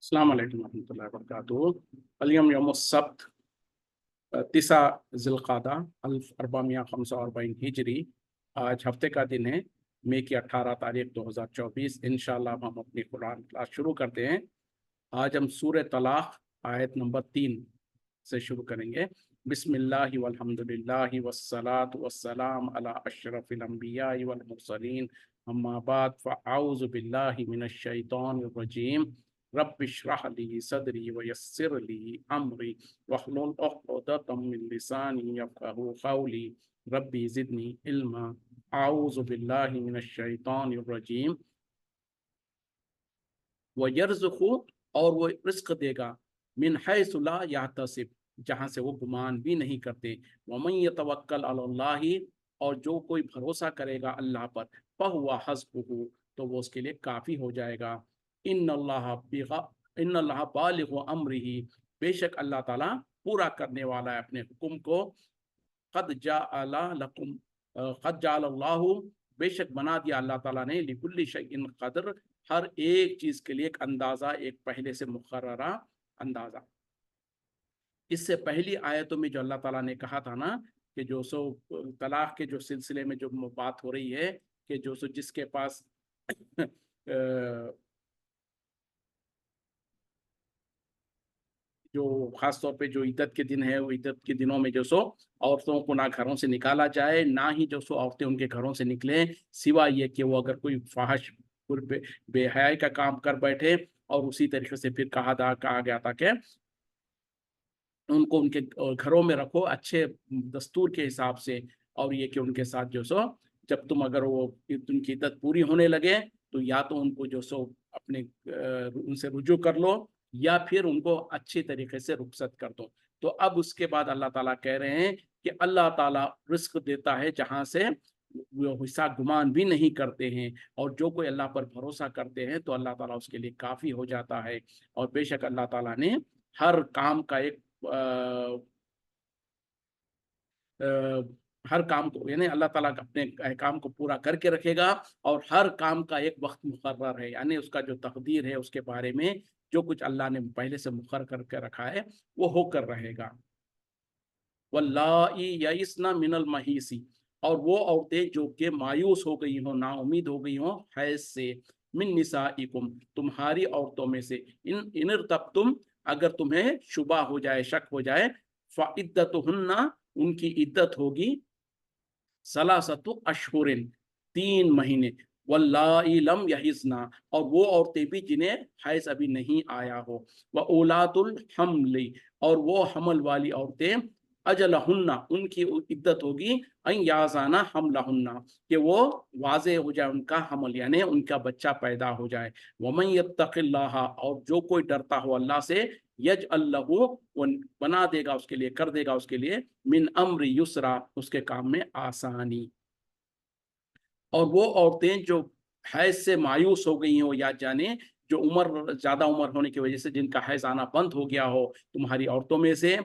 अस्सलाम वालेकुम रहमतुल्लाहि व बरकातुहू। अल-यौम यौमुस-सब्त 9 ज़िल्क़अदा 1445 हिजरी। आज हफ्ते का दिन है, मई की 18 तारीख 2024। इंशाअल्लाह हम अपनी कुरान क्लास शुरू करते हैं। आज हम सूरह तलाक़ आयत नंबर 3 से शुरू करेंगे। बिस्मिल्लाहि वल्हम्दुलिल्लाहि वस्सलातु वस्सलाम अला अशरफिल अंबियाइ वल मुरसलीन, अम्मा बाद फ़अऊज़ु बिल्लाहि मिनश शैतानिर रजीम। रब्बिश्रह ली सदरी वयस्सिर ली अमरी वहलुल उक़दतम मिन लिसानी यफ़क़हू क़ौली रब्बी ज़िदनी इल्मा। अऊज़ु बिल्लाहि मिनश शैतानिर रजीम। वयर्ज़ुक़ु, और वो रिस्क देगा, मिन हैसु ला यहतसिब, जहाँ से वो गुमान भी नहीं करते। वमन यतवक्कल अलल्लाहि, और जो कोई भरोसा करेगा अल्लाह पर, फहुवा हस्बुहु, तो वो उसके लिए काफ़ी हो जाएगा। इन्नल्लाह बालिग़ु अम्रिही, बेशक अल्लाह ताला पूरा करने वाला है अपने हुक्म को। क़द जाअला लकुम क़द जाअलल्लाहु, बेशक बना दिया अल्लाह ताला ने, लिकुल्लि शैइन क़द्र, हर एक चीज़ के लिए एक अंदाज़ा, एक पहले से मुक़र्ररा अंदाज़ा। इससे पहली आयतों में जो अल्लाह ताला ने कहा था ना कि जो सो तलाक़ के जो सिलसिले में जो बात हो रही है कि जो सो जिसके पास जो ख़ास तौर पे जो इद्दत के दिन है, वो इद्दत के दिनों में जो सो औरतों को ना घरों से निकाला जाए, ना ही जो सो औरतें उनके घरों से निकलें, सिवा ये कि वो अगर कोई फ़ाहिश बेहयाई का काम कर बैठे। और उसी तरीके से फिर कहा गया था कि उनको उनके घरों में रखो अच्छे दस्तूर के हिसाब से। और ये कि उनके साथ जो सो जब तुम अगर वो उनकी इद्दत पूरी होने लगे तो या तो उनको जो सो अपने उनसे रुजू कर लो, या फिर उनको अच्छी तरीके से रुखसत कर दो। तो अब उसके बाद अल्लाह ताला कह रहे हैं कि अल्लाह ताला रिस्क देता है जहाँ से वो हिसाब गुमान भी नहीं करते हैं, और जो कोई अल्लाह पर भरोसा करते हैं तो अल्लाह ताला उसके लिए काफ़ी हो जाता है। और बेशक अल्लाह ताला ने हर काम का एक हर काम को, यानी अल्लाह ताला अपने अहकाम को पूरा करके रखेगा, और हर काम का एक वक्त मुकर्रर है, यानी उसका जो तकदीर है उसके बारे में जो कुछ अल्लाह ने पहले से मुकर्रर करके रखा है वो होकर रहेगा। वल्लाई यइस्ना मिनल महीसी, और वो औरतें जो कि मायूस हो गई हों, नाउमीद हो गई हों हैज से, मिन निसाइकुम, तुम्हारी औरतों में से, इन इनर्तब्तुम, अगर तुम्हें शुबा हो जाए, शक हो जाए, फ़इद्दतुहुन्ना, उनकी इद्दत होगी, सलासतु अशहुरिन, 3 महीने, वल्लाई लम यहिज़्ना, और वो औरतें भी जिन्हें हैज़ अभी नहीं आया हो, व उलातुल हम्ली, और वो हमल वाली औरतें, अजलहुन्ना, उनकी इद्दत होगी, अन याज़ाना हमलहुन्ना, कि वो वाज़े हो जाए उनका हमल, यानी उनका बच्चा पैदा हो जाए। वमन यत्तक़िल्लाह, और जो कोई डरता हो अल्लाह से, यजअल लहू, वो बना देगा उसके लिए, कर देगा उसके लिए, मिन अम्रि युसरा, उसके काम में आसानी। और वो औरतें जो हैज से मायूस हो गई हों, या जाने जो उम्र ज़्यादा उम्र होने की वजह से जिनका हैज आना बंद हो गया हो तुम्हारी औरतों में से,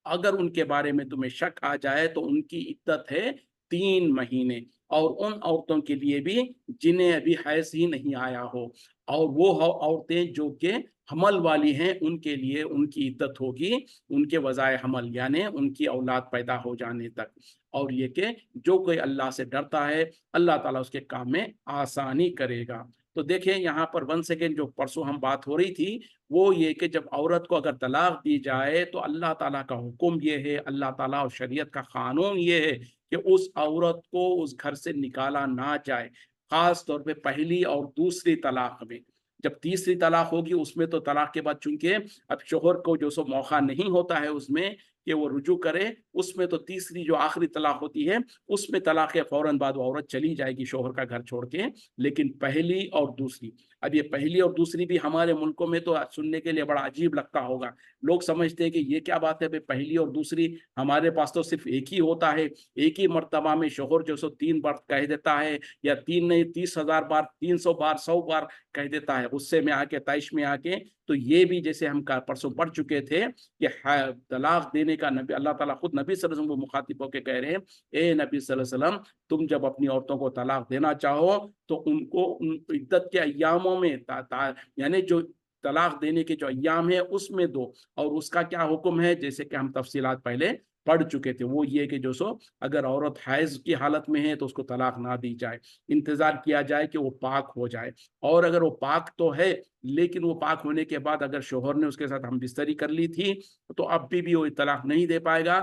अगर उनके बारे में तुम्हें शक आ जाए तो उनकी इद्दत है 3 महीने। और उन औरतों के लिए भी जिन्हें अभी हैज ही नहीं आया हो, और वो औरतें जो कि हमल वाली हैं, उनके लिए उनकी इद्दत होगी उनके वज़ाए हमल, यानी उनकी औलाद पैदा हो जाने तक। और ये कि जो कोई अल्लाह से डरता है, अल्लाह ताला उसके काम में आसानी करेगा। तो देखें यहाँ पर 1 सेकंड, जो परसों हम बात हो रही थी, वो ये कि जब औरत को अगर तलाक दी जाए तो अल्लाह ताला का हुक्म ये है, अल्लाह ताला और शरीयत का कानून ये है कि उस औरत को उस घर से निकाला ना जाए। खास तौर पे पहली और दूसरी तलाक में। जब तीसरी तलाक होगी उसमें तो तलाक के बाद चूंकि अब शोहर को जो सो मौका नहीं होता है उसमें कि वो रुजू करे, उसमें तो तीसरी जो आखिरी तलाक होती है उसमें तलाक के फौरन बाद वो औरत चली जाएगी शोहर का घर छोड़ के। लेकिन पहली और दूसरी, अब ये पहली और दूसरी भी हमारे मुल्कों में तो सुनने के लिए बड़ा अजीब लगता होगा। लोग समझते हैं कि ये क्या बात है भाई, पहली और दूसरी, हमारे पास तो सिर्फ एक ही होता है। एक ही मर्तबा में शोहर जो सो 3 बार कह देता है, या 3 नहीं 30,000 बार, 300 बार, 100 बार कह देता है गुस्से में आके, तैश में आके। तो ये भी जैसे हम परसों पढ़ चुके थे कि तलाक देने का नबी, अल्लाह ताला खुद नबी सल्लल्लाहु अलैहि वसल्लम को मुखातिब होकर कह रहे हैं, ए नबी सल्लल्लाहु अलैहि वसल्लम, तुम जब अपनी औरतों को तलाक देना चाहो तो उनको उन इद्दत के अय्यामों में यानी जो तलाक देने के जो अय्याम है उसमें दो। और उसका क्या हुक्म है, जैसे कि हम तफसीलात पहले पढ़ चुके थे, वो ये कि जो सो अगर औरत हैज की हालत में है तो उसको तलाक ना दी जाए, इंतजार किया जाए कि वो पाक हो जाए। और अगर वो पाक तो है लेकिन वो पाक होने के बाद अगर शोहर ने उसके साथ हम बिस्तरी कर ली थी तो अब भी वो तलाक नहीं दे पाएगा,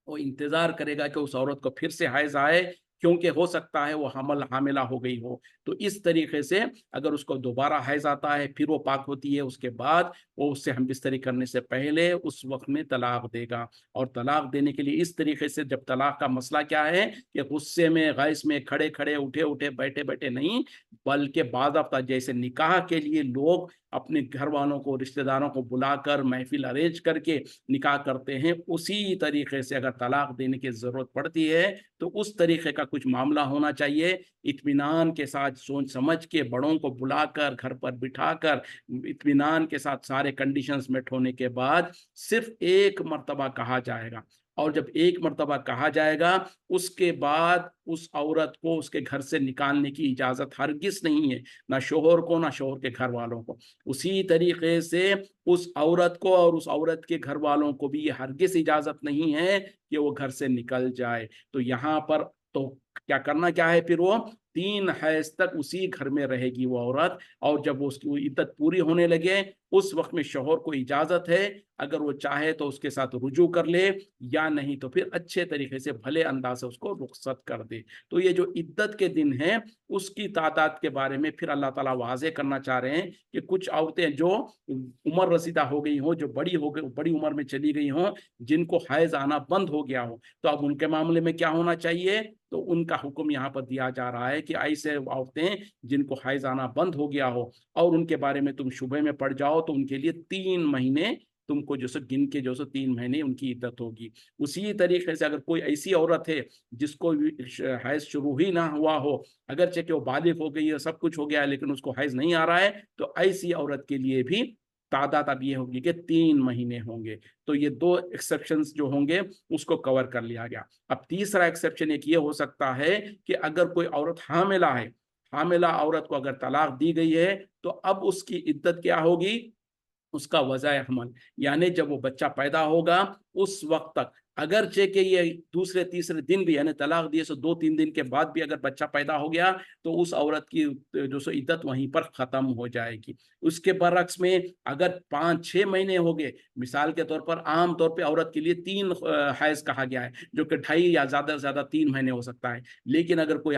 वो इंतजार करेगा कि उस औरत को फिर से हैज आए, क्योंकि हो सकता है वो हामिला हो गई हो। तो इस तरीके से अगर उसको दोबारा हैज आता है फिर वो पाक होती है, उसके बाद वो उससे हम बिस्तरी करने से पहले उस वक्त में तलाक देगा। और तलाक देने के लिए इस तरीके से, जब तलाक का मसला क्या है कि गुस्से में गैस में खड़े खड़े उठे उठे बैठे बैठे नहीं, बल्कि बाज़ाब्ता जैसे निकाह के लिए लोग अपने घर वालों को रिश्तेदारों को बुलाकर महफिल अरेंज करके निकाह करते हैं, उसी तरीके से अगर तलाक देने की ज़रूरत पड़ती है तो उस तरीके का कुछ मामला होना चाहिए। इत्मीनान के साथ सोच समझ के बड़ों को बुलाकर घर पर बिठाकर इत्मीनान के साथ सारे कंडीशंस मेट होने के बाद सिर्फ एक मर्तबा कहा जाएगा। और जब एक मर्तबा कहा जाएगा उसके बाद उस औरत को उसके घर से निकालने की इजाज़त हरगिज़ नहीं है, ना शोहर को ना शोहर के घर वालों को। उसी तरीके से उस औरत को और उस औरत के घर वालों को भी ये हरगिज़ इजाज़त नहीं है कि वो घर से निकल जाए। तो यहाँ पर तो क्या करना क्या है, फिर वो 3 हैज़ तक उसी घर में रहेगी वो औरत। और जब वो उसकी इद्दत पूरी होने लगे उस वक्त में शौहर को इजाज़त है, अगर वो चाहे तो उसके साथ रुजू कर ले, या नहीं तो फिर अच्छे तरीके से भले अंदाज से उसको रुखसत कर दे। तो ये जो इद्दत के दिन हैं उसकी तादाद के बारे में फिर अल्लाह ताला वाज़े करना चाह रहे हैं कि कुछ औरतें जो उम्र रसीदा हो गई हों, जो बड़ी उम्र में चली गई हों, जिनको हैज़ आना बंद हो गया हो, तो अब उनके मामले में क्या होना चाहिए? तो उनका हुक्म यहाँ पर दिया जा रहा है कि ऐसे औरतें जिनको हैज़ आना बंद हो गया हो और उनके बारे में तुम शुबे में पड़ जाओ तो उनके लिए 3 महीने तुमको जो सो गिन के जो सो 3 महीने उनकी इद्दत होगी। उसी तरीके से अगर कोई ऐसी औरत है जिसको हैज़ शुरू ही ना हुआ हो, अगरचे कि वो बालिग हो गई है, सब कुछ हो गया है, लेकिन उसको हैज़ नहीं आ रहा है, तो ऐसी औरत के लिए भी तादाद अब ये होगी कि 3 महीने होंगे। तो ये 2 एक्सेप्शंस जो होंगे उसको कवर कर लिया गया। अब तीसरा एक्सेप्शन एक ये हो सकता है कि अगर कोई औरत हामिला है, हामिला औरत को अगर तलाक दी गई है तो अब उसकी इद्दत क्या होगी? उसका वज़ाए हमल, यानी जब वो बच्चा पैदा होगा उस वक़्त तक, अगरचे कि ये दूसरे तीसरे दिन भी यानी तलाक दिए सो 2-3 दिन के बाद भी अगर बच्चा पैदा हो गया तो उस औरत की जो सो इद्दत वहीं पर ख़त्म हो जाएगी। उसके बरअक्स में अगर 5-6 महीने हो गए, मिसाल के तौर पर आम तौर पे औरत के लिए 3 हैज़ कहा गया है, जो कि ढाई या ज़्यादा से ज़्यादा 3 महीने हो सकता है। लेकिन अगर कोई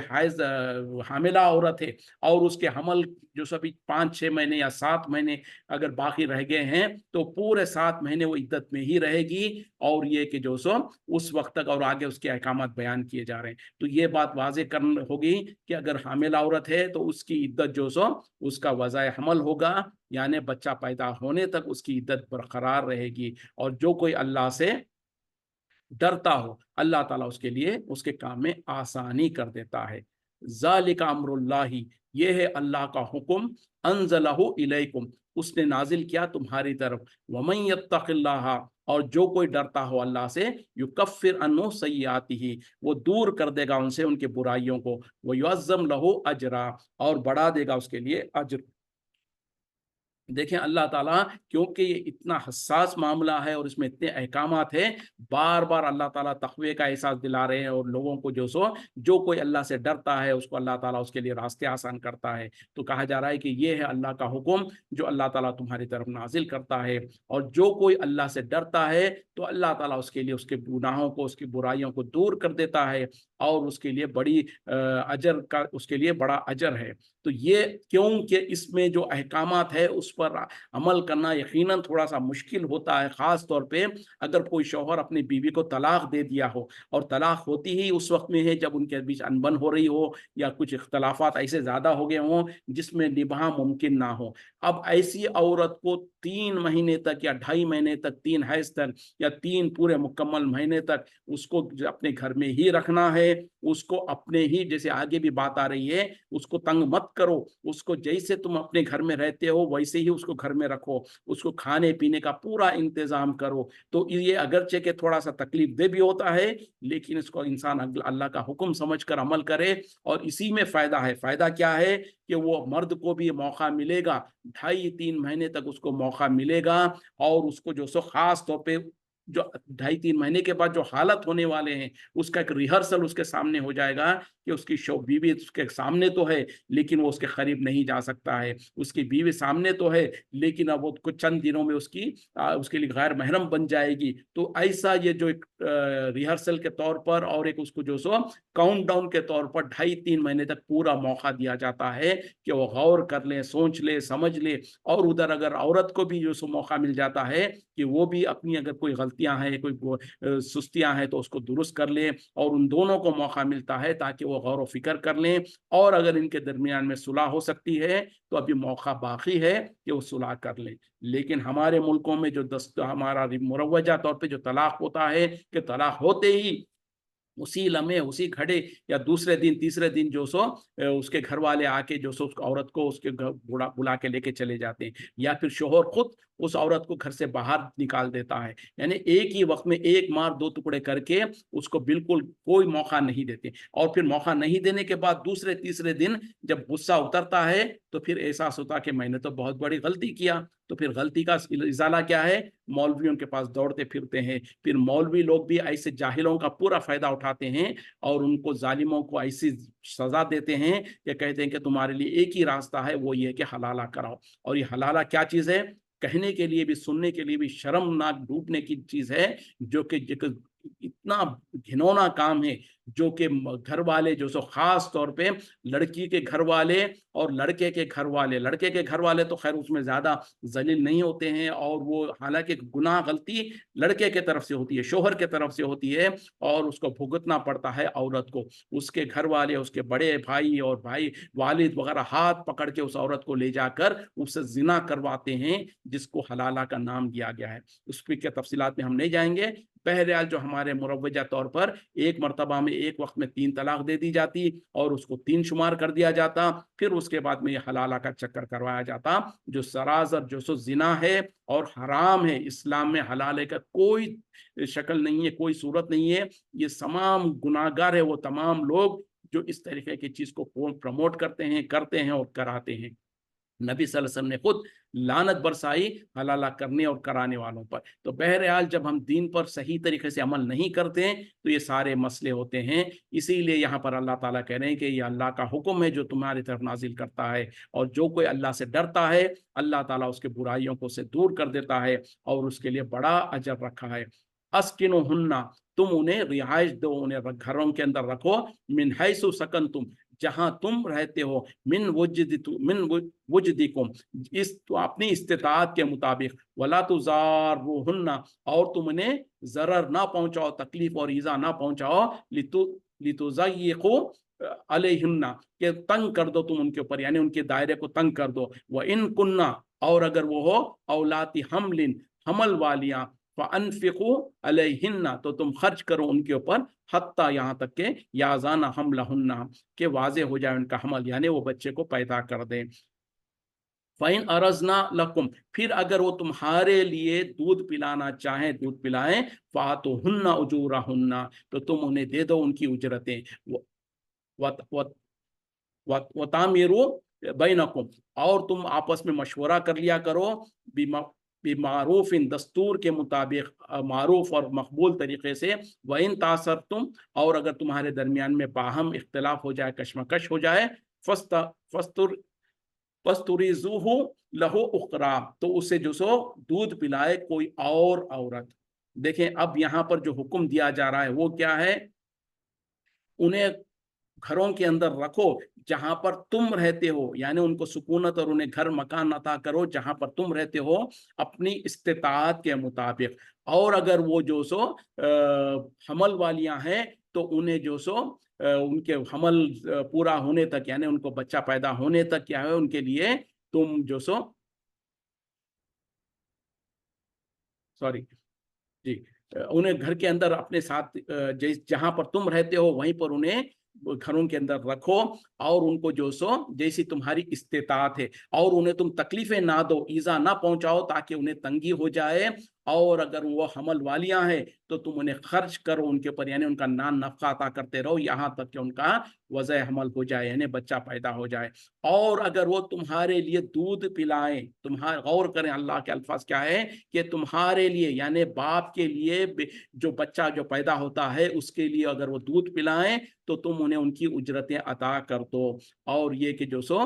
हामिला औरत है और उसके हमल जो सो अभी 5-6 महीने या 7 महीने अगर बाकी रह गए हैं तो पूरे 7 महीने वो इद्दत में ही रहेगी। और ये कि जो सो उस वक्त तक और आगे उसके अहकामात बयान किए जा रहे हैं। तो ये बात वाज़ेह करन होगी कि अगर हामिला औरत है तो उसकी इद्दत जो सो उसका वज़ाए हमल होगा, यानी बच्चा पैदा होने तक उसकी इद्दत बरकरार रहेगी। और जो कोई अल्लाह से डरता हो, अल्लाह ताला उसके लिए उसके काम में आसानी कर देता है। ज़ालिका अम्रुल्लाही, ये है अल्लाह का हुक्म, अंज़लहु इलैकुम, उसने नाजिल किया तुम्हारी तरफ। वमन यत्तक़िल्लाह, और जो कोई डरता हो अल्लाह से, युकफ्फिर अन्हु सय्यातिही, वो दूर कर देगा उनसे उनकी बुराइयों को, व युअज़्ज़म लहु अजरा, और बढ़ा देगा उसके लिए अज्र। देखें अल्लाह ताला, क्योंकि ये इतना हसास मामला है और इसमें इतने अहकामात हैं, बार बार अल्लाह ताला तक़वे का एहसास दिला रहे हैं और लोगों को जो कोई अल्लाह से डरता है उसको अल्लाह ताला उसके लिए रास्ते आसान करता है। तो कहा जा रहा है कि ये है अल्लाह का हुक्म जो अल्लाह ताला तुम्हारी तरफ नाजिल करता है। और जो कोई अल्लाह से डरता है तो अल्लाह ताला उसके लिए उसके गुनाहों को, उसकी बुराइयों को दूर कर देता है और उसके लिए अजर का उसके लिए बड़ा अजर है। तो ये क्योंकि इसमें जो अहकामात है उस पर अमल करना यकीनन थोड़ा-सा मुश्किल होता है, ख़ास तौर पे अगर कोई शौहर अपनी बीवी को तलाक दे दिया हो और तलाक होती ही उस वक़्त में है जब उनके बीच अनबन हो रही हो या कुछ इख्तिलाफ़ात ऐसे ज़्यादा हो गए हों जिसमें निभाह मुमकिन ना हो। अब ऐसी औरत को 3 महीने तक या ढाई महीने तक, 3 हैज़ तक या 3 पूरे मुकम्मल महीने तक उसको अपने घर में ही रखना है। उसको अपने ही, जैसे आगे भी बात आ रही है, उसको तंग मत करो, उसको जैसे तुम अपने घर में रहते हो वैसे ही ही उसको घर में रखो, उसको खाने पीने का पूरा इंतजाम करो। तो ये अगरचे के थोड़ा सा तकलीफ दे भी होता है, लेकिन इसको इंसान अल्लाह का हुक्म समझकर अमल करे, और इसी में फायदा है। फायदा क्या है कि वो मर्द को भी मौका मिलेगा, 2.5-3 महीने तक उसको मौका मिलेगा, और उसको जो सो खास तौर पे जो 2.5-3 महीने के बाद जो हालत होने वाले हैं, उसका एक रिहर्सल उसके सामने हो जाएगा कि उसकी बीवी उसके सामने तो है, लेकिन वो उसके करीब नहीं जा सकता है। उसकी बीवी सामने तो है, लेकिन अब वो कुछ चंद दिनों में उसके लिए गैर महरम बन जाएगी। तो ऐसा ये जो एक रिहर्सल के तौर पर और एक उसको जो सो काउंटडाउन के तौर पर 2.5-3 महीने तक पूरा मौका दिया जाता है कि वो गौर कर ले, सोच ले, समझ ले। और उधर अगर औरत को भी जो सो मौका मिल जाता है कि वो भी अपनी अगर कोई गलतियां हैं, कोई सुस्तियां हैं, तो उसको दुरुस्त कर ले, और उन दोनों को मौका मिलता है ताकि वो गौर व फिक्र कर लें। और अगर इनके दरमियान में सुलह हो सकती है तो अभी मौका बाकी है कि वो सुलह कर लें। लेकिन हमारे मुल्कों में जो हमारा मुरवजा तौर पे जो तलाक होता है कि तलाक होते ही उसी लम्हे, उसी घड़े या दूसरे दिन, तीसरे दिन जो सो उसके घर वाले आके जो सो उस औरत को उसके घर बुला के लेके चले जाते हैं, या फिर शोहर खुद उस औरत को घर से बाहर निकाल देता है। यानी एक ही वक्त में एक मार दो टुकड़े करके उसको बिल्कुल कोई मौका नहीं देते। और फिर मौका नहीं देने के बाद दूसरे तीसरे दिन जब गुस्सा उतरता है तो फिर एहसास होता कि मैंने तो बहुत बड़ी गलती किया। तो फिर गलती का इजाला क्या है? मौलवियों के पास दौड़ते फिरते हैं। फिर मौलवी लोग भी ऐसे जाहिलों का पूरा फायदा उठाते हैं और उनको जालिमों को ऐसी सजा देते हैं कि कहते हैं कि तुम्हारे लिए एक ही रास्ता है, वो ये कि हलाला कराओ। और ये हलाला क्या चीज है? कहने के लिए भी, सुनने के लिए भी शर्मनाक, डूबने की चीज है, जो कि इतना घिनौना काम है, जो कि घर वाले जो सो खास तौर पे लड़की के घर वाले और लड़के के घर वाले, लड़के के घर वाले तो खैर उसमें ज्यादा जलील नहीं होते हैं, और वो हालांकि गुनाह गलती लड़के के तरफ से होती है, शोहर के तरफ से होती है, और उसको भुगतना पड़ता है औरत को। उसके घर वाले, उसके बड़े भाई और भाई वालिद वगैरह हाथ पकड़ के उस औरत को ले जाकर उससे जिना करवाते हैं, जिसको हलाला का नाम दिया गया है। उस पर क्या तफसीलात में हम नहीं जाएंगे। बहरहाल जो हमारे मुरवजा तौर पर एक मरतबा में एक वक्त में 3 तलाक दे दी जाती और उसको 3 शुमार कर दिया जाता, फिर उसके बाद में ये हलाला का चक्कर करवाया जाता, जो सरासर जो सो जिना है और हराम है। इस्लाम में हलाले का कोई शक्ल नहीं है, कोई सूरत नहीं है। ये तमाम गुनाहगार है वो तमाम लोग जो इस तरीके की चीज को प्रमोट करते हैं और कराते हैं। नबी सल्लल्लाहु अलैहि वसल्लम ने खुद लानत बरसाई हलाला करने और कराने वालों पर। तो बहरहाल जब हम दीन पर सही तरीके से अमल नहीं करते हैं तो ये सारे मसले होते हैं। इसीलिए यहाँ पर अल्लाह ताला कह रहे हैं कि ये अल्लाह का हुक्म है जो तुम्हारी तरफ नाजिल करता है, और जो कोई अल्लाह से डरता है अल्लाह ताला उसके बुराइयों को से दूर कर देता है और उसके लिए बड़ा अजर रखा है। अस्किनुहुन्ना, तुम उन्हें रिहाइश दो, उन्हें घरों के अंदर रखो। मिन हैसु सकन तुम, जहां तुम रहते हो। मिन वुजदिकुम, इस तो अपनी इस्तिताअत के मुताबिक। वला तुजारुहुन्ना, और तुम उन्हें जरर ना पहुंचाओ, तकलीफ और ईजा ना पहुंचाओ। लितुज़य्यिक़ु अलैहिन्ना, के तंग कर दो तुम उनके ऊपर, यानी उनके दायरे को तंग कर दो। व इन कुन्ना, और अगर वो हो औलाती हमलिन, हमल वालियां, फ़अन्फ़िक़ू अलैहिन्ना, तो तुम खर्च करो उनके ऊपर, हत्ता, यहाँ तक के याज़ाना हमलहुन्ना, के वाजे हो जाए उनका हमल, यानी वो बच्चे को पैदा कर दें। फ़इन अरज़ना लकुम, फिर अगर वो तुम्हारे लिए दूध पिलाना चाहें, दूध पिलाएं। फ़ातुहुन्ना उजूरहुन्ना, तो तुम उन्हें दे दो उनकी उजरतें। वतामिरू बैनकुम, और तुम आपस में मशवरा कर लिया करो। बिमारूफ, इन दस्तूर के मुताबिक, मारूफ और मकबूल तरीके से। व इन तासर तुम, और अगर तुम्हारे दरमियान में बाहम इख्तलाफ हो जाए, कशमकश हो जाए। फस्तुरिज़ुहु लहु उखरा, तो उसे जो सो दूध पिलाए कोई और औरत। देखें अब यहाँ पर जो हुक्म दिया जा रहा है वो क्या है? उन्हें घरों के अंदर रखो जहां पर तुम रहते हो, यानी उनको सुकूनत और उन्हें घर मकान अता करो जहां पर तुम रहते हो, अपनी इस्तिताअत के मुताबिक। और अगर वो जो सो हमल वालियां हैं तो उन्हें जो सो उनके हमल पूरा होने तक, यानी उनको बच्चा पैदा होने तक क्या है, उनके लिए तुम जो सो, सॉरी जी, उन्हें घर के अंदर अपने साथ जहां पर तुम रहते हो वहीं पर उन्हें घरों के अंदर रखो और उनको जो सो जैसी तुम्हारी इस्तेताअत है, और उन्हें तुम तकलीफें ना दो, ईजा ना पहुंचाओ ताकि उन्हें तंगी हो जाए। और अगर वो हमल वालियां हैं तो तुम उन्हें खर्च करो उनके ऊपर, यानी उनका नान नफका अता करते रहो यहाँ तक कि उनका वज़े हमल हो जाए, यानी बच्चा पैदा हो जाए। और अगर वो तुम्हारे लिए दूध पिलाएं, तुम्हारे गौर करें अल्लाह के अल्फाज क्या है कि तुम्हारे लिए यानी बाप के लिए जो बच्चा जो पैदा होता है उसके लिए अगर वो दूध पिलाएं तो तुम उन्हें उनकी उजरतें अता कर दो। और ये कि जो सो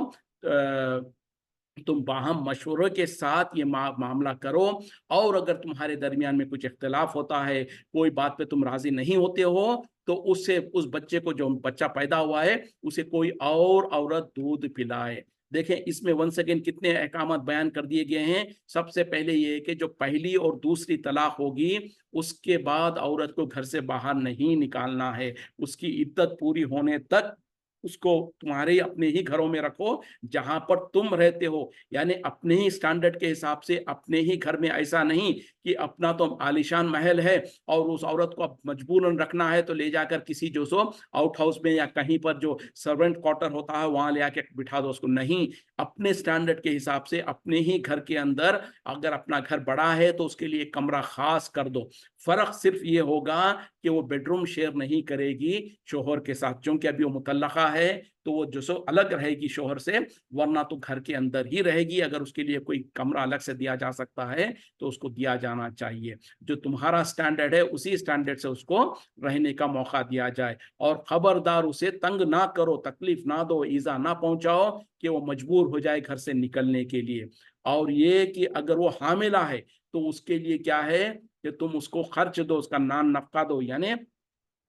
तुम बाहम मशवरे के साथ ये मामला करो। और अगर तुम्हारे दरमियान में कुछ इख्तिलाफ होता है, कोई बात पे तुम राजी नहीं होते हो, तो उससे उस बच्चे को, जो बच्चा पैदा हुआ है, उसे कोई और औरत दूध पिलाए। देखें इसमें वन सेकेंड कितने अहकाम बयान कर दिए गए हैं। सबसे पहले ये कि जो पहली और दूसरी तलाक होगी उसके बाद औरत को घर से बाहर नहीं निकालना है, उसकी इद्दत पूरी होने तक उसको तुम्हारे अपने ही घरों में रखो जहां पर तुम रहते हो, यानी अपने ही स्टैंडर्ड के हिसाब से अपने ही घर में। ऐसा नहीं कि अपना तो आलीशान महल है और उस औरत को अब मजबूरन रखना है तो ले जाकर किसी जो सो आउट हाउस में या कहीं पर जो सर्वेंट क्वार्टर होता है वहां ले आके बिठा दो उसको। नहीं, अपने स्टैंडर्ड के हिसाब से अपने ही घर के अंदर, अगर अपना घर बड़ा है तो उसके लिए कमरा खास कर दो। फर्क सिर्फ ये होगा कि वो बेडरूम शेयर नहीं करेगी शोहर के साथ, क्योंकि अभी वो मुतल्लका है तो वो जो सो अलग रहेगी शोहर से, वरना तो घर के अंदर ही रहेगी। अगर उसके लिए कोई कमरा अलग से दिया जा सकता है तो उसको दिया जाना चाहिए। जो तुम्हारा स्टैंडर्ड है उसी स्टैंडर्ड से उसको रहने का मौका दिया जाए। और खबरदार उसे तंग ना करो, तकलीफ ना दो, ईजा ना पहुंचाओ कि वो मजबूर हो जाए घर से निकलने के लिए। और ये कि अगर वो हामिला है तो उसके लिए क्या है कि तुम उसको खर्च दो, उसका नान नफका दो। यानी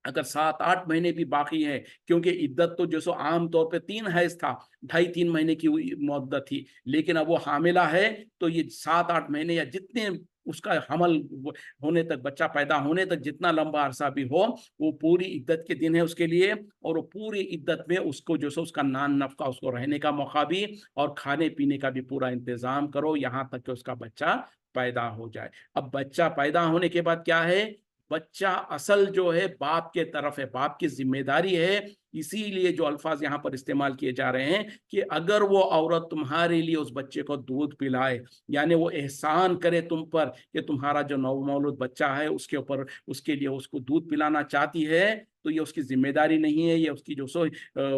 अगर 7-8 महीने भी बाकी है, क्योंकि इद्दत तो जो सो आम तौर पे 3 हैज था, 2.5-3 महीने की मुद्दत थी, लेकिन अब वो हामिला है तो ये 7-8 महीने या जितने उसका हमल होने तक, बच्चा पैदा होने तक जितना लंबा अरसा भी हो, वो पूरी इद्दत के दिन है उसके लिए। और वो पूरी इद्दत में उसको जो सो उसका नान नफका, उसको रहने का मौका भी और खाने पीने का भी पूरा इंतजाम करो यहाँ तक कि उसका बच्चा पैदा हो जाए। अब बच्चा पैदा होने के बाद क्या है, बच्चा असल जो है बाप के तरफ है, बाप की जिम्मेदारी है। इसीलिए जो अल्फाज यहाँ पर इस्तेमाल किए जा रहे हैं कि अगर वो औरत तुम्हारे लिए उस बच्चे को दूध पिलाए, यानी वो एहसान करे तुम पर कि तुम्हारा जो नवमौलूद बच्चा है उसके ऊपर, उसके लिए उसको दूध पिलाना चाहती है, तो ये उसकी जिम्मेदारी नहीं है, ये उसकी जो सो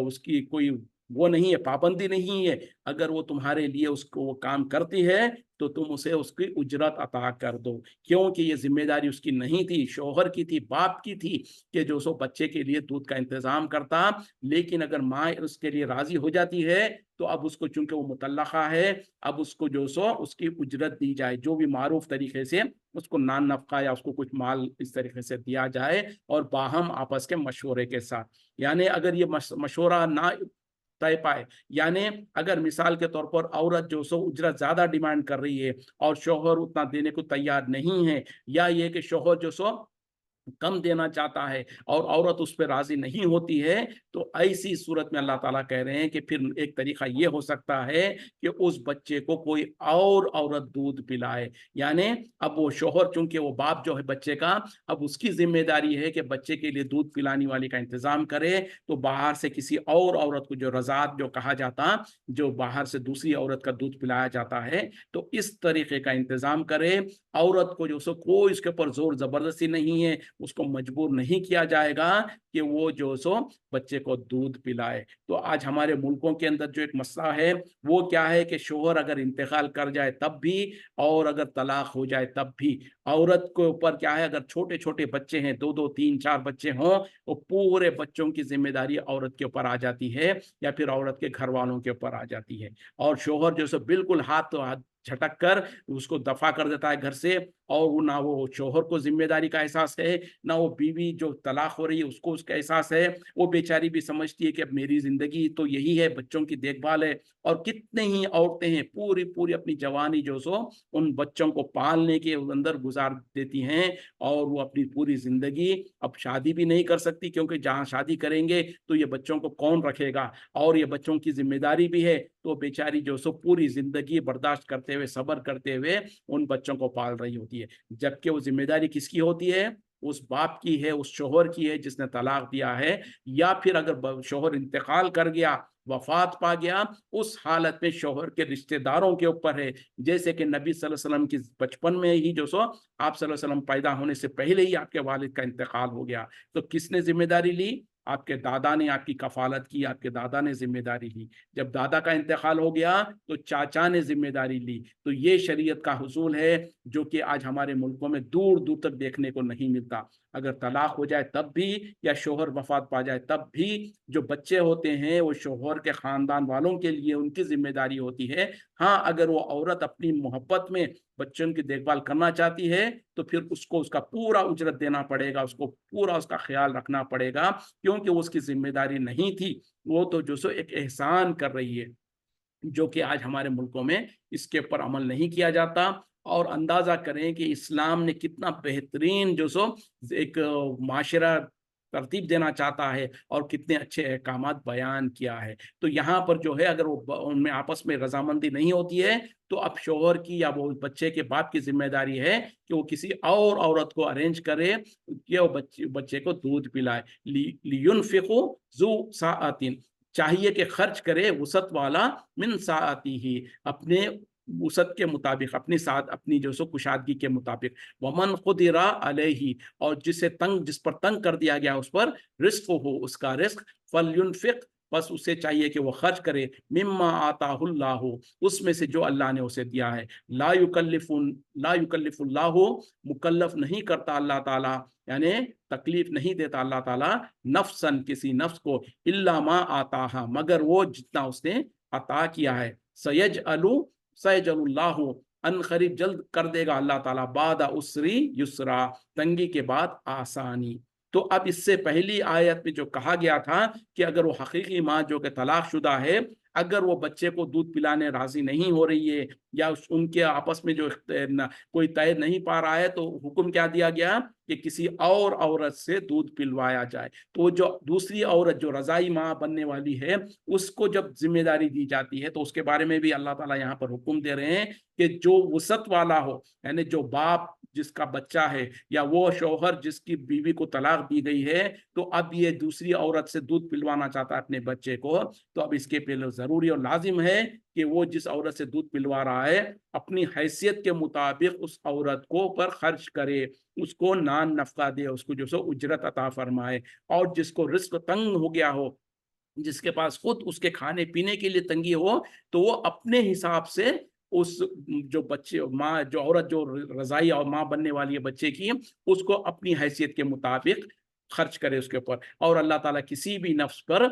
उसकी कोई वो नहीं है, पाबंदी नहीं है। अगर वो तुम्हारे लिए उसको वो काम करती है तो तुम उसे उसकी उजरत अता कर दो, क्योंकि ये जिम्मेदारी उसकी नहीं थी, शौहर की थी, बाप की थी कि जो सो बच्चे के लिए दूध का इंतजाम करता। लेकिन अगर माँ उसके लिए राजी हो जाती है तो अब उसको, चूंकि वो मुतल्लका है, अब उसको जो सो उसकी उजरत दी जाए, जो भी मारूफ तरीके से उसको नान नफका या उसको कुछ माल इस तरीके से दिया जाए, और बाहम आपस के मशवरे के साथ। यानी अगर ये मशवरा ना तय पाए, यानी अगर मिसाल के तौर पर औरत जो सो उजरत ज्यादा डिमांड कर रही है और शौहर उतना देने को तैयार नहीं है, या ये कि शौहर जो सो कम देना चाहता है और औरत उस पर राजी नहीं होती है, तो ऐसी सूरत में अल्लाह ताला कह रहे हैं कि फिर एक तरीका ये हो सकता है कि उस बच्चे को कोई और औरत दूध पिलाए। यानी अब वो शौहर, चूंकि वो बाप जो है बच्चे का, अब उसकी जिम्मेदारी है कि बच्चे के लिए दूध पिलाने वाली का इंतजाम करे, तो बाहर से किसी और औरत को, जो रजात जो कहा जाता, जो बाहर से दूसरी औरत का दूध पिलाया जाता है, तो इस तरीके का इंतजाम करे। औरत को जो सो कोई उसके ऊपर जोर जबरदस्ती नहीं है, उसको मजबूर नहीं किया जाएगा कि वो जो सो बच्चे को दूध पिलाए। तो आज हमारे मुल्कों के अंदर जो एक मसला है वो क्या है कि शोहर अगर इंतकाल कर जाए तब भी, और अगर तलाक हो जाए तब भी, औरत के ऊपर क्या है, अगर छोटे छोटे बच्चे हैं, 2-2, 3-4 बच्चे हों, वो पूरे बच्चों की जिम्मेदारी औरत के ऊपर आ जाती है या फिर औरत के घर वालों के ऊपर आ जाती है। और शोहर जो सो बिल्कुल हाथ तो हाथ झटक कर उसको दफा कर देता है घर से, और वो ना वो शोहर को जिम्मेदारी का एहसास है, ना वो बीवी जो तलाक हो रही है उसको उसका एहसास है। वो बेचारी भी समझती है कि अब मेरी जिंदगी तो यही है, बच्चों की देखभाल है। और कितने ही औरतें हैं पूरी पूरी अपनी जवानी जो सो उन बच्चों को पालने के अंदर गुजार देती हैं, और वो अपनी पूरी जिंदगी अब शादी भी नहीं कर सकती, क्योंकि जहाँ शादी करेंगे तो ये बच्चों को कौन रखेगा, और ये बच्चों की जिम्मेदारी भी है। तो बेचारी जो सो पूरी जिंदगी बर्दाश्त करते हुए, सब्र करते हुए उन बच्चों को पाल रही होती है, जबकि वो जिम्मेदारी किसकी होती है, उस बाप की है, उस शोहर की है जिसने तलाक दिया है, या फिर अगर शोहर इंतकाल कर गया, वफात पा गया, उस हालत में शोहर के रिश्तेदारों के ऊपर है। जैसे कि नबी सल्लल्लाहु अलैहि वसल्लम की बचपन में ही जो सो आप सल्लल्लाहु अलैहि वसल्लम पैदा होने से पहले ही आपके वालिद का इंतकाल हो गया, तो किसने जिम्मेदारी ली? आपके दादा ने आपकी कफालत की, आपके दादा ने जिम्मेदारी ली। जब दादा का इंतकाल हो गया तो चाचा ने जिम्मेदारी ली। तो ये शरीयत का हुसूल है जो कि आज हमारे मुल्कों में दूर दूर तक देखने को नहीं मिलता। अगर तलाक हो जाए तब भी, या शोहर वफात पा जाए तब भी, जो बच्चे होते हैं वो शोहर के खानदान वालों के लिए उनकी जिम्मेदारी होती है। हाँ, अगर वो औरत अपनी मोहब्बत में बच्चों की देखभाल करना चाहती है तो फिर उसको उसका पूरा उजरत देना पड़ेगा, उसको पूरा उसका ख्याल रखना पड़ेगा, क्योंकि उसकी जिम्मेदारी नहीं थी, वो तो जो सो एक एहसान कर रही है, जो कि आज हमारे मुल्कों में इसके ऊपर अमल नहीं किया जाता। और अंदाजा करें कि इस्लाम ने कितना बेहतरीन जो सो एक माशरा तरतीब देना चाहता है और कितने अच्छे अहकामात बयान किया है। तो यहाँ पर जो है, अगर वो उनमें आपस में रजामंदी नहीं होती है तो अब शोहर की या वो बच्चे के बाप की जिम्मेदारी है कि वो किसी और औरत को अरेंज करे कि वो बच्चे को दूध पिलाए। लियुनफिकु ज़ू साअतिन, चाहिए कि खर्च करे वसत वाला, मिन साअती ही, अपने वसत के मुताबिक, अपनी साथ, अपनी जो सो कुशादगी के मुताबिक। वमन खुदिरा अलैहि, और जिस पर तंग कर दिया गया उस पर रिस्क हो, उसका रिस्क, फलयुनफिक, बस उसे चाहिए कि वो खर्च करे, मिम्मा आताहुल्लाहु, उसमें से जो अल्लाह ने उसे दिया है। ला युकल्लिफुल्लाहु, मुकल्लफ नहीं करता अल्लाह ताला, यानी तकलीफ नहीं देता अल्लाह ताला, नफ्सन, किसी नफ्स को, इल्ला मा आताहा, मगर वो जितना उसने अता किया है। सयजअलुल्लाहु, अन करीब जल्द कर देगा अल्लाह ताला, बादा उसरी युसरा, तंगी के बाद आसानी। तो अब इससे पहली आयत में जो कहा गया था कि अगर वो हकीकी माँ जो कि तलाक शुदा है, अगर वो बच्चे को दूध पिलाने राजी नहीं हो रही है, या उनके आपस में जो कोई तय नहीं पा रहा है, तो हुक्म क्या दिया गया कि किसी और औरत से दूध पिलवाया जाए। तो जो दूसरी औरत जो रजाई माँ बनने वाली है, उसको जब जिम्मेदारी दी जाती है, तो उसके बारे में भी अल्लाह ताला यहाँ पर हुक्म दे रहे हैं कि जो वसत वाला हो, यानी जो बाप जिसका बच्चा है, या वो शौहर जिसकी बीवी को तलाक दी गई है, तो अब ये दूसरी औरत से दूध पिलवाना चाहता है अपने बच्चे को, तो अब इसके पहले जरूरी और लाजिम है कि वो जिस औरत से दूध पिलवा रहा है, अपनी हैसियत के मुताबिक उस औरत को पर खर्च करे, उसको नान नफका दे, उसको जो सो उजरत अता फरमाए। और जिसको रिस्क तंग हो गया हो, जिसके पास खुद उसके खाने पीने के लिए तंगी हो, तो वो अपने हिसाब से उस जो बच्चे माँ, जो औरत जो रजाई और माँ बनने वाली है बच्चे की, उसको अपनी हैसियत के मुताबिक खर्च करे उसके ऊपर। और अल्लाह ताला किसी भी नफ्स पर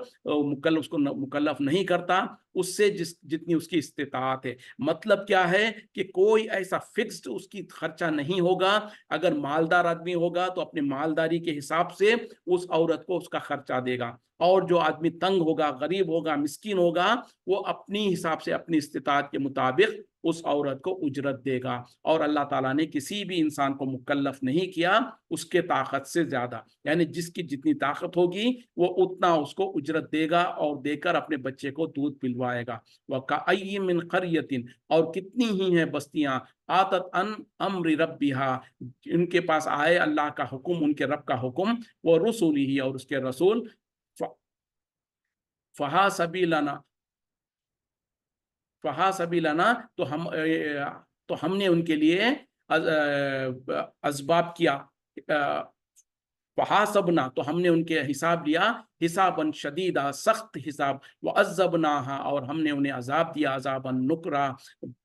उसको मुकल्लफ नहीं करता, उससे जितनी उसकी इस्तिताअत है। मतलब क्या है कि कोई ऐसा फिक्स्ड उसकी खर्चा नहीं होगा। अगर मालदार आदमी होगा तो अपने मालदारी के हिसाब से उस औरत को उसका खर्चा देगा, और जो आदमी तंग होगा, गरीब होगा, मिस्कीन होगा, वो अपनी हिसाब से, अपनी इस्तिताअत के मुताबिक उस औरत को उजरत देगा। और अल्लाह ताला ने किसी भी इंसान को मुकल्लफ नहीं किया उसके ताकत से ज्यादा, यानी जिसकी जितनी ताकत होगी वो उतना उसको उजरत देगा और देकर अपने बच्चे को दूध पिलवाएगा। वकअय्यिम मिन क़रयतिन, और कितनी ही हैं बस्तियां, आतत अन अम्रि रब्बिहा, इनके पास आए अल्लाह का हुक्म, उनके रब का हुक्म, वो रसूलिही, और उसके रसूल, फहा सबीलना, फहा सबीलना, तो हमने उनके लिए असबाब किया, फहासबना, तो हमने उनके हिसाब लिया, हिसाबन शदीदा, सख्त हिसाब, व अज़्ज़बनाहा, और हमने उन्हें अजाब दिया, अजाबन नुकरा,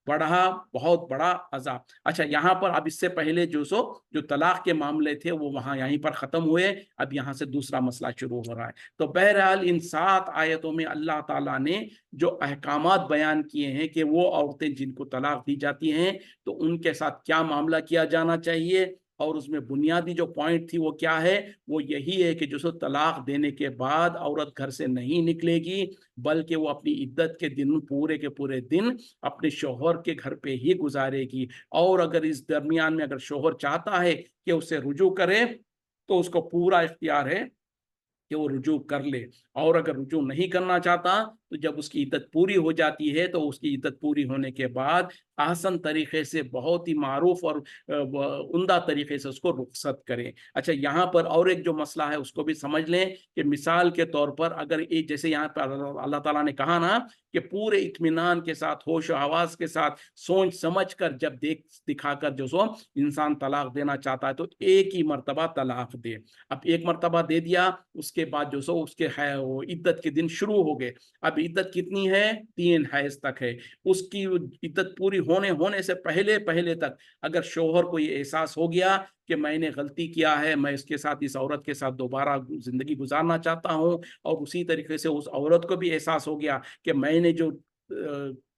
बड़ा, बहुत बड़ा अजाब। अच्छा, यहाँ पर अब इससे पहले जो तलाक के मामले थे वो वहाँ यहीं पर ख़त्म हुए, अब यहाँ से दूसरा मसला शुरू हो रहा है। तो बहरहाल इन 7 आयतों में अल्लाह ताला ने जो अहकामात बयान किए हैं कि वो औरतें जिनको तलाक दी जाती हैं तो उनके साथ क्या मामला किया जाना चाहिए, और उसमें बुनियादी जो पॉइंट थी वो क्या है, वो यही है कि जो तलाक देने के बाद औरत घर से नहीं निकलेगी, बल्कि वो अपनी इद्दत के दिन, पूरे के पूरे दिन अपने शौहर के घर पे ही गुजारेगी। और अगर इस दरमियान में अगर शौहर चाहता है कि उसे रुजू करे, तो उसको पूरा इख्तियार है कि वो रुजू कर ले, और अगर रुजू नहीं करना चाहता तो जब उसकी इद्दत पूरी हो जाती है तो उसकी इद्दत पूरी होने के बाद आसान तरीके से, बहुत ही मारूफ और उम्दा तरीके से उसको रुखसत करें। अच्छा, यहाँ पर और एक जो मसला है उसको भी समझ लें कि मिसाल के तौर पर अगर एक, जैसे यहाँ पर अल्लाह ताला ने कहा ना कि पूरे इत्मीनान के साथ, होश हवास के साथ, सोच समझ कर जब दिखाकर जो सो इंसान तलाक देना चाहता है तो एक ही मर्तबा तलाक दे। अब एक मर्तबा दे दिया, उसके बाद जो सो उसके है वो इद्दत के दिन शुरू हो गए। अब इद्दत कितनी है? 3 हैज तक है। उसकी इद्दत पूरी होने से पहले पहले तक अगर शौहर को ये एहसास हो गया कि मैंने गलती किया है, मैं इसके साथ, इस औरत के साथ दोबारा जिंदगी गुजारना चाहता हूँ, और उसी तरीके से उस औरत को भी एहसास हो गया कि मैंने जो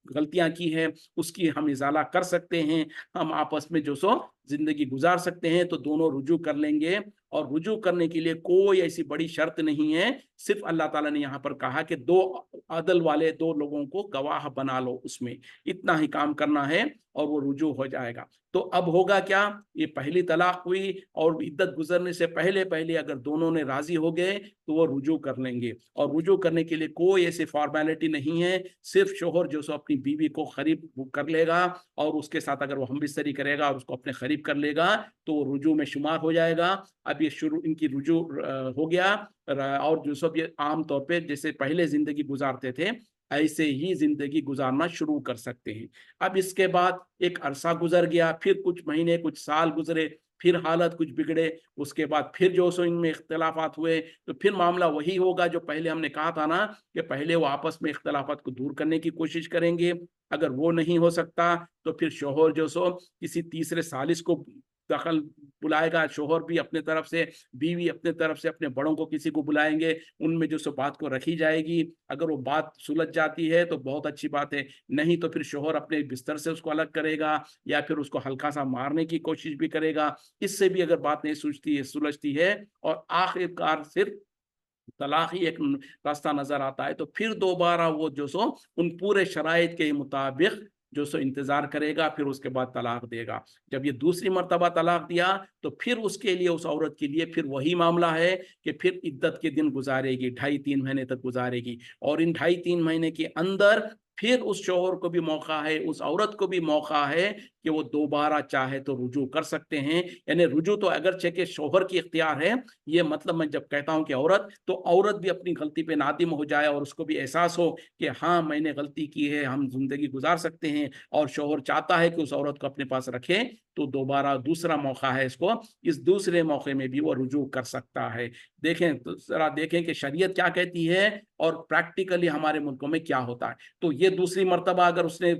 गलतियां की हैं उसकी हम इजाला कर सकते हैं, हम आपस में जो सो जिंदगी गुजार सकते हैं, तो दोनों रुजू कर लेंगे। और रुजू करने के लिए कोई ऐसी बड़ी शर्त नहीं है, सिर्फ अल्लाह ताला ने यहाँ पर कहा कि 2 अदल वाले 2 लोगों को गवाह बना लो, उसमें इतना ही काम करना है और वो रुजू हो जाएगा। तो अब होगा क्या? ये पहली तलाक हुई और इद्दत गुजरने से पहले पहले अगर दोनों ने राजी हो गए तो वो रुजू कर लेंगे। और रुजू करने के लिए कोई ऐसी फॉर्मेलिटी नहीं है, सिर्फ शोहर जो सो अपनी बीवी को करीब कर लेगा और उसके साथ अगर वो हमबिस्तरी करेगा और उसको अपने करीब कर लेगा तो वो रुजू में शुमार हो जाएगा। अब ये शुरू इनकी रुजू हो गया। और जो सब ये आम तौर पे जैसे पहले जिंदगी गुजारते थे ऐसे ही जिंदगी गुजारना शुरू कर सकते हैं। अब इसके बाद एक अरसा गुजर गया, फिर कुछ महीने, कुछ साल गुजरे, फिर हालत कुछ बिगड़े, उसके बाद फिर जो सो इनमें इख्तलाफात हुए, तो फिर मामला वही होगा जो पहले हमने कहा था ना कि पहले वो आपस में इख्तलाफात को दूर करने की कोशिश करेंगे। अगर वो नहीं हो सकता तो फिर शोहर जो सो किसी तीसरे सालिस को दखल बुलाएगा, शोहर भी अपने तरफ से, बीवी अपने तरफ से अपने बड़ों को किसी को बुलाएंगे, उनमें जो सो बात को रखी जाएगी। अगर वो बात सुलझ जाती है तो बहुत अच्छी बात है, नहीं तो फिर शोहर अपने बिस्तर से उसको अलग करेगा या फिर उसको हल्का सा मारने की कोशिश भी करेगा। इससे भी अगर बात नहीं सुलझती है और आखिरकार सिर्फ तलाक ही एक रास्ता नजर आता है, तो फिर दोबारा वो जो सो उन पूरे शराइत के मुताबिक जो सो इंतजार करेगा, फिर उसके बाद तलाक देगा। जब ये दूसरी मर्तबा तलाक दिया तो फिर उसके लिए, उस औरत के लिए फिर वही मामला है कि फिर इद्दत के दिन गुजारेगी, 2.5-3 महीने तक गुजारेगी। और इन 2.5-3 महीने के अंदर फिर उस शौहर को भी मौका है, उस औरत को भी मौका है कि वो दोबारा चाहे तो रुजू कर सकते हैं। यानी रुजू तो अगरचे के शौहर की इख्तियार है, ये मतलब मैं जब कहता हूं कि औरत, तो औरत भी अपनी गलती पे नादिम हो जाए और उसको भी एहसास हो कि हाँ मैंने गलती की है, हम जिंदगी गुजार सकते हैं, और शौहर चाहता है कि उस औरत को अपने पास रखे, तो दोबारा दूसरा मौका है इसको, इस दूसरे मौके में भी वो रुजू कर सकता है। देखें तो जरा देखें कि शरीयत क्या कहती है और प्रैक्टिकली हमारे मुल्कों में क्या होता है। तो ये दूसरी मर्तबा अगर उसने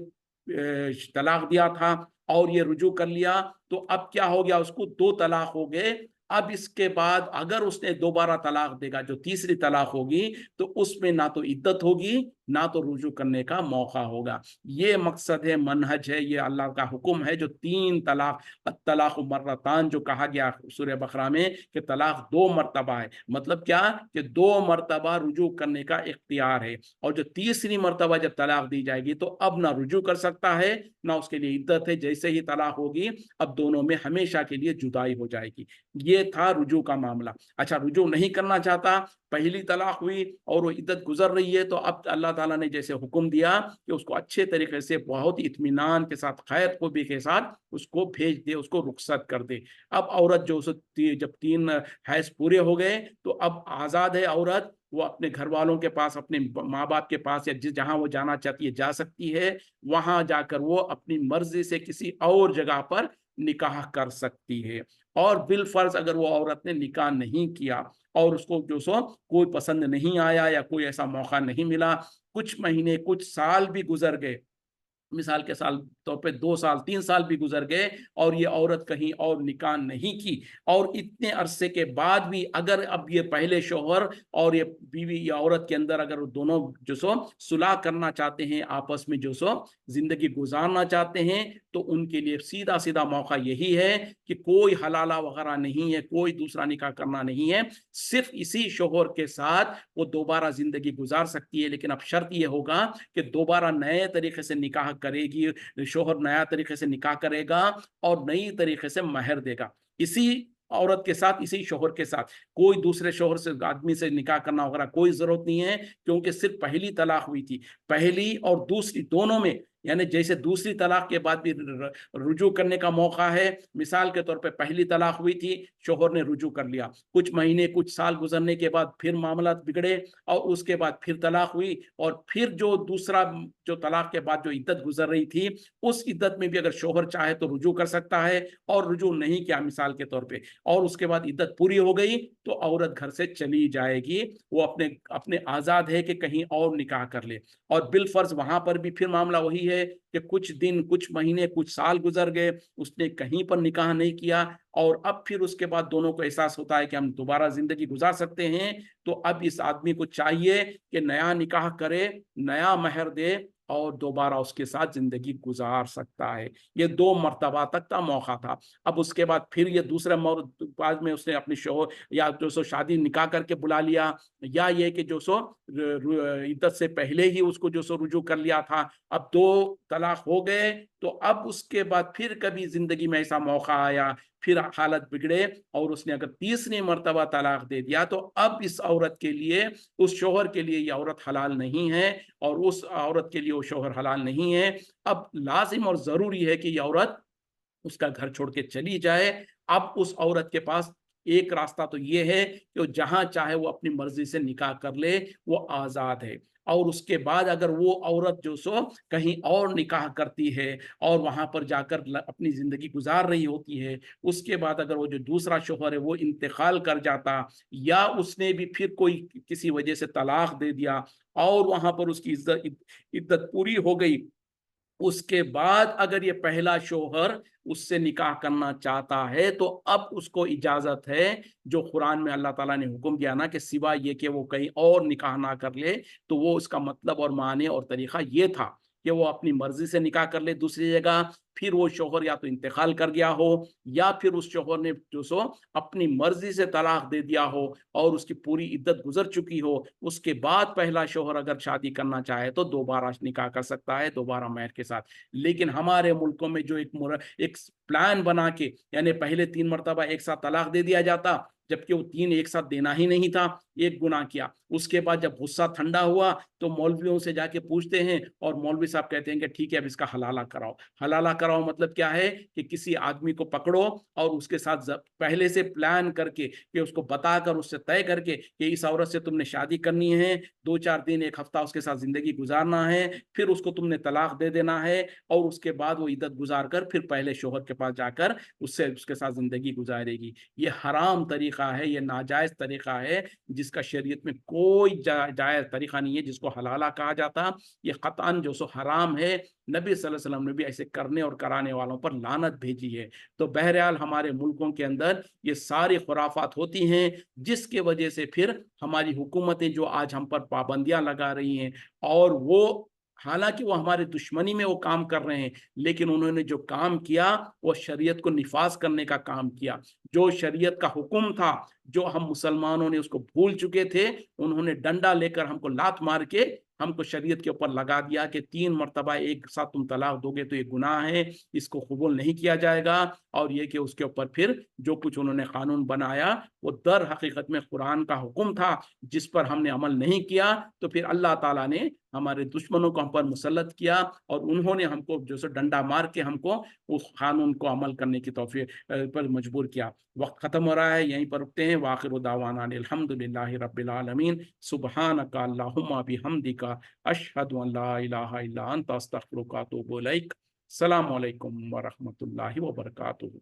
तलाक दिया था और ये रुजू कर लिया, तो अब क्या हो गया, उसको 2 तलाक हो गए। अब इसके बाद अगर उसने दोबारा तलाक देगा, जो तीसरी तलाक होगी, तो उसमें ना तो इद्दत होगी ना तो रुजू करने का मौका होगा। ये मकसद है, मनहज है, ये अल्लाह का हुक्म है जो 3 तलाक, तलाक मर्रतान जो कहा गया सूरह बकरा में कि तलाक 2 मर्तबा है। मतलब क्या कि 2 मर्तबा रुजू करने का इख्तियार है, और जो तीसरी मर्तबा जब तलाक दी जाएगी तो अब ना रुजू कर सकता है ना उसके लिए इद्दत है। जैसे ही तलाक होगी अब दोनों में हमेशा के लिए जुदाई हो जाएगी। ये था रुजू का मामला। अच्छा, रुजू नहीं करना चाहता, पहली तलाक हुई और वो इद्दत गुजर रही है, तो अब अल्लाह ताला ने जैसे हुक्म दिया कि उसको अच्छे तरीके से, बहुत इत्मीनान के साथ, खैर खूबी के साथ उसको भेज दे, उसको रुखसत कर दे। अब औरत जो जब 3 हैज पूरे हो गए तो अब आज़ाद है औरत, वो अपने घर वालों के पास, अपने माँ बाप के पास, या जहां वो जाना चाहती है जा सकती है। वहां जाकर वो अपनी मर्जी से किसी और जगह पर निकाह कर सकती है। और बिल फर्ज अगर वो औरत ने निकाह नहीं किया और उसको जो सो कोई पसंद नहीं आया या कोई ऐसा मौका नहीं मिला, कुछ महीने, कुछ साल भी गुजर गए, मिसाल के साल तौर पे 2 साल 3 साल भी गुजर गए और ये औरत कहीं और निकाह नहीं की, और इतने अरसे के बाद भी अगर अब ये पहले शौहर और ये बीवी या औरत के अंदर अगर दोनों जो सो सुलह करना चाहते हैं, आपस में जो सो जिंदगी गुजारना चाहते हैं, तो उनके लिए सीधा सीधा मौका यही है कि कोई हलाला वगैरह नहीं है, कोई दूसरा निकाह करना नहीं है, सिर्फ इसी शौहर के साथ वो दोबारा जिंदगी गुजार सकती है। लेकिन अब शर्त ये होगा कि दोबारा नए तरीके से निकाह करेगी, शोहर नया तरीके से निकाह करेगा और नई तरीके से महर देगा। इसी औरत के साथ, इसी शोहर के साथ, कोई दूसरे शोहर से आदमी से निकाह करना वगैरह कोई जरूरत नहीं है, क्योंकि सिर्फ पहली तलाक हुई थी। पहली और दूसरी दोनों में, यानी जैसे दूसरी तलाक के बाद भी रुजू करने का मौका है। मिसाल के तौर पे पहली तलाक हुई थी, शोहर ने रुजू कर लिया, कुछ महीने कुछ साल गुजरने के बाद फिर मामला बिगड़े और उसके बाद फिर तलाक हुई, और फिर जो दूसरा जो तलाक के बाद जो इद्दत गुजर रही थी, उस इद्दत में भी अगर शोहर चाहे तो रुजू कर सकता है, और रुजू नहीं किया मिसाल के तौर पे, और उसके बाद इद्दत पूरी हो गई, तो औरत घर से चली जाएगी। वो अपने अपने आजाद है कि कहीं और निकाह कर ले। और बिलफर्ज वहां पर भी फिर मामला वही है कि कुछ दिन, कुछ महीने, कुछ साल गुजर गए, उसने कहीं पर निकाह नहीं किया, और अब फिर उसके बाद दोनों को एहसास होता है कि हम दोबारा जिंदगी गुजार सकते हैं, तो अब इस आदमी को चाहिए कि नया निकाह करे, नया महर दे, और दोबारा उसके साथ जिंदगी गुजार सकता है। ये 2 मर्तबा तक का मौका था। अब उसके बाद फिर ये दूसरे बाद में उसने अपनी शोहर या जो सो शादी निकाह करके बुला लिया, या ये कि जो सो इद्दत से पहले ही उसको जो सो रुजू कर लिया था, अब 2 तलाक हो गए, तो अब उसके बाद फिर कभी जिंदगी में ऐसा मौका आया, फिर हालत बिगड़े, और उसने अगर तीसरी मर्तबा तलाक दे दिया, तो अब इस औरत के लिए, उस शोहर के लिए ये औरत हलाल नहीं है, और उस औरत के लिए वो शोहर हलाल नहीं है। अब लाजिम और जरूरी है कि ये औरत उसका घर छोड़ के चली जाए। अब उस औरत के पास एक रास्ता तो ये है कि वो जहां चाहे वो अपनी मर्जी से निकाह कर ले, वो आजाद है। और उसके बाद अगर वो औरत जो सो कहीं और निकाह करती है और वहां पर जाकर अपनी जिंदगी गुजार रही होती है, उसके बाद अगर वो जो दूसरा शोहर है वो इंतकाल कर जाता, या उसने भी फिर कोई किसी वजह से तलाक दे दिया, और वहां पर उसकी इद्दत पूरी हो गई, उसके बाद अगर ये पहला शोहर उससे निकाह करना चाहता है, तो अब उसको इजाजत है, जो कुरान में अल्लाह ताला ने हुक्म दिया ना कि सिवा ये कि वो कहीं और निकाह ना कर ले, तो वो उसका मतलब और माने और तरीका ये था कि वो अपनी मर्जी से निकाह कर ले दूसरी जगह, फिर वो शोहर या तो इंतकाल कर गया हो, या फिर उस शोहर ने जो सो अपनी मर्जी से तलाक दे दिया हो और उसकी पूरी इद्दत गुजर चुकी हो, उसके बाद पहला शोहर अगर शादी करना चाहे तो दोबारा निकाह कर सकता है, दोबारा महर के साथ। लेकिन हमारे मुल्कों में जो एक प्लान बना के, यानी पहले 3 मरतबा एक साथ तलाक दे दिया जाता, जबकि वो 3 एक साथ देना ही नहीं था, एक गुनाह किया। उसके बाद जब गुस्सा ठंडा हुआ तो मौलवियों से जाके पूछते हैं, और मौलवी साहब कहते हैं कि ठीक है, अब इसका हलाला कराओ। हलाला कराओ मतलब क्या है कि किसी आदमी को पकड़ो और उसके साथ पहले से प्लान करके, कि उसको बताकर, उससे तय करके कि इस औरत से तुमने शादी करनी है, 2-4 दिन, 1 हफ्ता उसके साथ जिंदगी गुजारना है, फिर उसको तुमने तलाक दे देना है, और उसके बाद वो इद्दत गुजार कर फिर पहले शोहर के पास जाकर उससे उसके साथ जिंदगी गुजारेगी। ये हराम तरीका है, ये नाजायज तरीका है, जिसका शरीयत में कोई जायज तरीका नहीं है, जिसको हलाला कहा जाता। ये कतअन जो सो हराम है। नबी सल्लल्लाहु अलैहि वसल्लम ने भी ऐसे करने और कराने वालों पर लानत भेजी है। तो बहरहाल हमारे मुल्कों के अंदर ये सारी खुराफात होती हैं, जिसके वजह से फिर हमारी हुकूमतें जो आज हम पर पाबंदियां लगा रही हैं, और वो हालांकि वो हमारे दुश्मनी में वो काम कर रहे हैं, लेकिन उन्होंने जो काम किया वो शरीयत को निफाज करने का काम किया। जो शरीयत का हुक्म था, जो हम मुसलमानों ने उसको भूल चुके थे, उन्होंने डंडा लेकर हमको लात मार के हमको शरीयत के ऊपर लगा दिया कि 3 मरतबा एक साथ तुम तलाक दोगे तो ये गुनाह है, इसको कबूल नहीं किया जाएगा। और ये कि उसके ऊपर फिर जो कुछ उन्होंने कानून बनाया वो दर हकीकत में कुरान का हुक्म था, जिस पर हमने अमल नहीं किया, तो फिर अल्लाह ताला ने हमारे दुश्मनों को हम पर मुसल्लत किया, और उन्होंने हमको जो सो डंडा मार के हमको उस कानून को अमल करने की तौफीक पर मजबूर किया। वक्त खत्म हो रहा है, यहीं पर रुकते हैं। वाखिर दावाना अल्हम्दुलिल्लाहि रब्बिल आलमीन, सुब्हानका अल्लाहुम्मा बिहम्दिका, अशहदु अल्ला इलाहा इल्ला अंता अस्तगफिरुका व अतूबु इलैक। अस्सलामु अलैकुम व रहमतुल्लाहि व बरकातुहू।